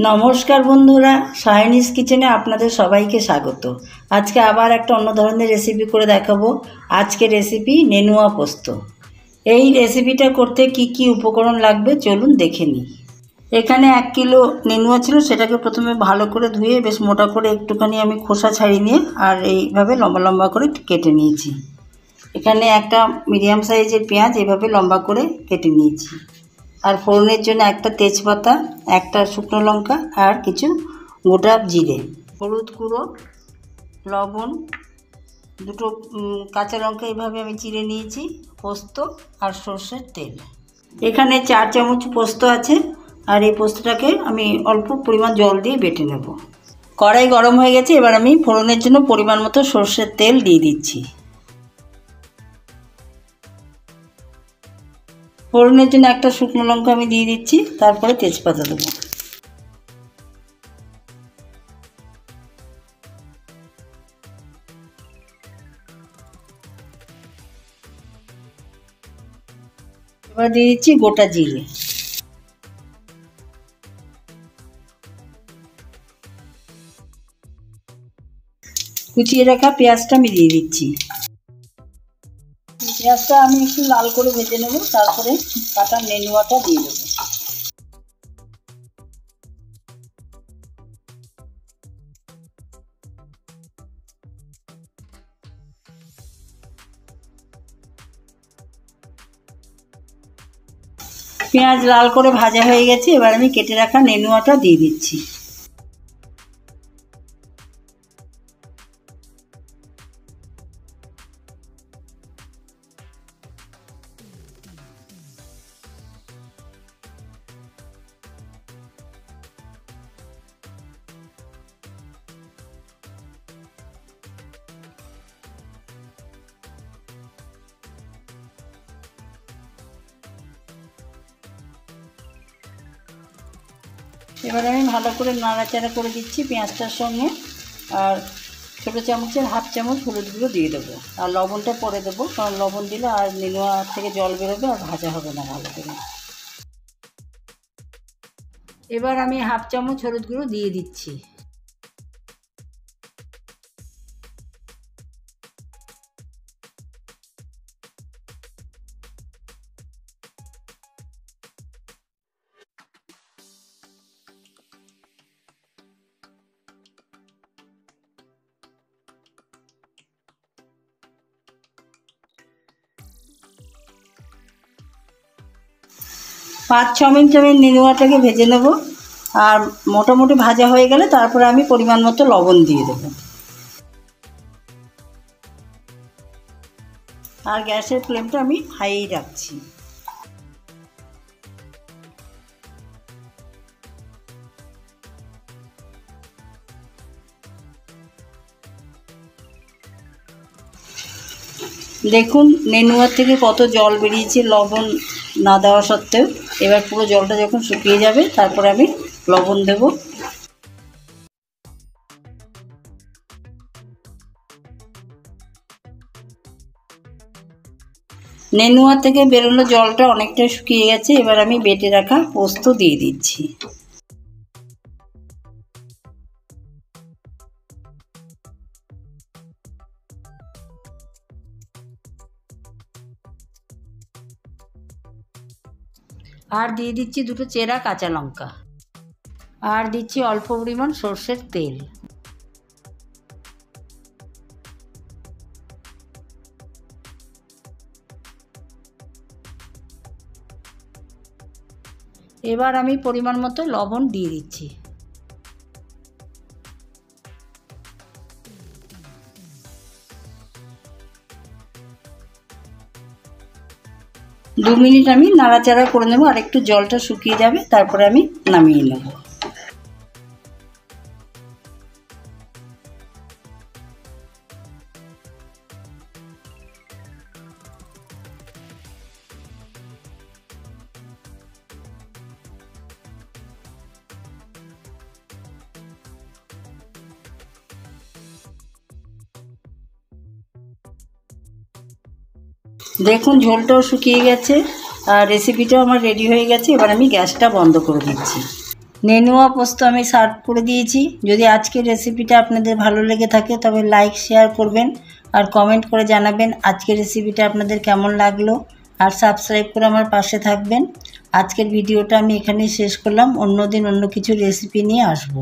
নমস্কার বন্ধুরা, সায়নিস কিচেনে আপনাদের সবাইকে স্বাগত। আজকে আবার একটা অন্য ধরনের রেসিপি করে দেখাবো। আজকে রেসিপি নেনুয়া পোস্ত। এই রেসিপিটা করতে কি কি উপকরণ লাগবে চলুন দেখে নিই। এখানে 1 কিলো নেনুয়া ছিল, সেটাকে প্রথমে ভালো করে ধুয়ে বেশ মোটা করে একটুখানি আমি খোসা ছাড়িয়ে নিয়ে আর এইভাবে লম্বা লম্বা করে কেটে নিয়েছি। এখানে একটা মিডিয়াম সাইজের পেঁয়াজ এভাবে লম্বা করে কেটে নিয়েছি। আর ফোড়নের জন্য একটা তেজপাতা, একটা শুকনো লঙ্কা আর কিছু গোটা জিরে, হলুদ গুঁড়ো, লবণ, দুটো কাঁচা লঙ্কা এইভাবে আমি চিড়ে নিয়েছি, পোস্ত আর সর্ষের তেল। এখানে 4 চামচ পোস্ত আছে আর এই পোস্তটাকে আমি অল্প পরিমাণ জল দিয়ে বেটে নেব। কড়াই গরম হয়ে গেছে, এবার আমি ফোড়নের জন্য পরিমাণ মতো সর্ষের তেল দিয়ে দিচ্ছি। ফোড়নের জন্য একটা শুকনো লঙ্কা আমি দিয়ে দিচ্ছি, তারপরে তেজপাতা দেবো। এবার দিয়ে দিচ্ছি গোটা জিরে। কুচিয়ে রাখা পেঁয়াজটা আমি দিয়ে দিচ্ছি। পেঁয়াজটা আমি একটু লাল করে ভেজে নেব, তারপরে কাটা নেনুয়াটা দিয়ে দেবো। পেঁয়াজ লাল করে ভাজা হয়ে গেছে, এবার আমি কেটে রাখা নেনুয়াটা দিয়ে দিচ্ছি। এবার আমি ভালো করে নাড়াচাড়া করে দিচ্ছি পেঁয়াজটার সঙ্গে। আর ছোটো চামচের হাফ চামচ হলুদ গুঁড়ো দিয়ে দেবো, আর লবণটা পরে দেবো, কারণ লবণ দিলে আর নেনুয়া থেকে জল বেরোবে আর ভাজা হবে না ভালো করে। এবার আমি হাফ চামচ হলুদ গুঁড়ো দিয়ে দিচ্ছি। পাঁচ ছ মিনিট আমি নেনুয়াটাকে ভেজে নেব, আর মোটামুটি ভাজা হয়ে গেলে তারপরে আমি পরিমাণ মতো লবণ দিয়ে দেবো। আর গ্যাসের ফ্লেমটা আমি হাইই রাখছি। দেখুন নেনুয়ার থেকে কত জল বেরিয়েছে লবণ না দেওয়া সত্ত্বেও। এবার পুরো জলটা যখন শুকিয়ে যাবে তারপরে আমি লবণ দেব। নেনুয়া থেকে বেরোনো জলটা অনেকটা শুকিয়ে গেছে, এবার আমি বেটে রাখা পোস্ত দিয়ে দিচ্ছি। আর দিয়ে দিচ্ছি দুটো চেরা কাঁচা লঙ্কা, আর দিচ্ছি অল্প পরিমাণ সর্ষের তেল। এবার আমি পরিমাণ মতো লবণ দিয়ে দিচ্ছি। দু মিনিট আমি নাড়াচাড়া করে নেব, আর একটু জলটা শুকিয়ে যাবে তারপরে আমি নামিয়ে নেব। দেখুন ঝোলটাও শুকিয়ে গেছে আর রেসিপিটাও আমার রেডি হয়ে গেছে। এবার আমি গ্যাসটা বন্ধ করে দিচ্ছি। নেনুয়া পোস্ত আমি সার্ভ করে দিয়েছি। যদি আজকের রেসিপিটা আপনাদের ভালো লেগে থাকে তবে লাইক শেয়ার করবেন আর কমেন্ট করে জানাবেন আজকের রেসিপিটা আপনাদের কেমন লাগলো, আর সাবস্ক্রাইব করে আমার পাশে থাকবেন। আজকের ভিডিওটা আমি এখানেই শেষ করলাম। অন্য দিন অন্য কিছু রেসিপি নিয়ে আসবো।